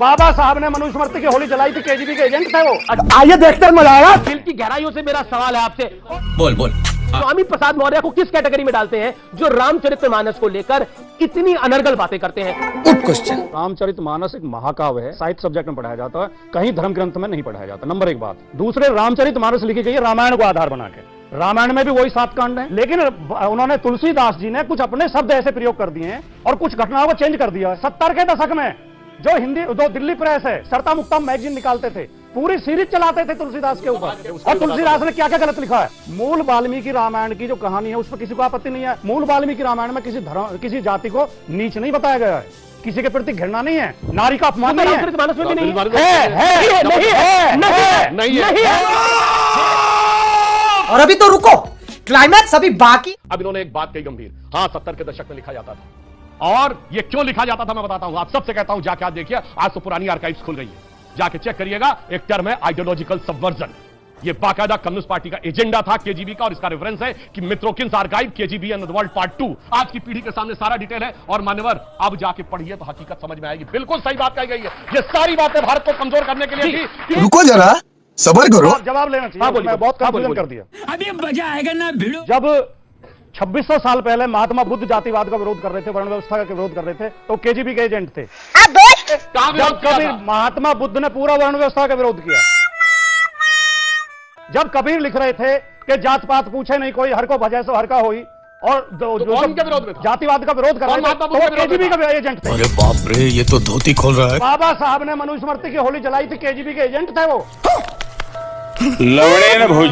बाबा साहब ने मनुस्मृति की होली जलाई थी, केजीबी के एजेंट थे वो। आइए देखते हैं मजा आएगा। दिल की गहराइयों से मेरा सवाल है आपसे, बोल बोल। स्वामी प्रसाद मौर्य को किस कैटेगरी में डालते हैं जो रामचरितमानस को लेकर इतनी अनर्गल बातें करते हैं? Good question. रामचरितमानस एक महाकाव्य है, साहित्य सब्जेक्ट में पढ़ाया जाता है, कहीं धर्म ग्रंथ में नहीं पढ़ाया जाता। नंबर एक बात। दूसरे, रामचरितमानस लिखी गई है रामायण को आधार बना के। रामायण में भी वही 7 कांड हैं, लेकिन उन्होंने तुलसीदास जी ने कुछ अपने शब्द ऐसे प्रयोग कर दिए हैं और कुछ घटनाओं को चेंज कर दिया है। 70 के दशक में जो हिंदी, जो दिल्ली प्रेस है, सरता मुक्ता मैगजीन निकालते थे, पूरी सीरीज चलाते थे तुलसीदास के ऊपर। और तुलसीदास ने क्या क्या गलत लिखा है? मूल वाल्मीकि रामायण की जो कहानी है उस पर किसी को आपत्ति नहीं है। मूल वाल्मीकि रामायण में किसी जाति को नीच नहीं बताया गया है, किसी के प्रति घृणा नहीं है, नारी का अपमान नहीं है। रामचरितमानस में भी नहीं है। और अभी तो रुको, क्लाइमैक्स अभी बाकी। अब इन्होंने एक बात कही गंभीर, हाँ 70 के दशक में लिखा जाता था, और ये क्यों लिखा जाता था मैं बताता हूं। आप सबसे कहता हूं जाके आप देखिए, आज तो पुरानी आर्काइव्स खुल गई है, जाके चेक करिएगा। एक टर्म है आइडियोलॉजिकल सबवर्जन, ये बाकायदा कम्युनिस्ट पार्टी का एजेंडा था केजीबी का, और इसका रेफरेंस है कि Mitrokhin's archive KGB and the world part 2। आज की पीढ़ी के सामने सारा डिटेल है, और मान्यवर अब जाके पढ़िए तो हकीकत समझ में आएगी। बिल्कुल सही बात कही गई है, ये सारी बातें भारत को कमजोर करने के लिए थी। रुको जरा, सबर करो। जवाब लेना चाहिए। मैं बहुत कंफ्यूजन कर दिया। अभी मजा आएगा ना भिड़ो। जब 2600 साल पहले महात्मा बुद्ध जातिवाद का विरोध कर रहे थे, वर्ण व्यवस्था का विरोध कर रहे थे, तो केजीबी के एजेंट थे। जब कबीर, महात्मा बुद्ध ने पूरा वर्ण व्यवस्था का विरोध किया। जब कबीर लिख रहे थे कि जात पात पूछे नहीं कोई, हर को भजै सो हर का होई, और जो जातिवाद का विरोध कर रहे थे, तो वो केजीबी का एजेंट थे। अरे बाप रे, ये तो धोती खोल रहा है। बाबा साहब ने मनुस्मृति की होली जलाई थी, केजीबी के एजेंट थे वो। लवणे न भोज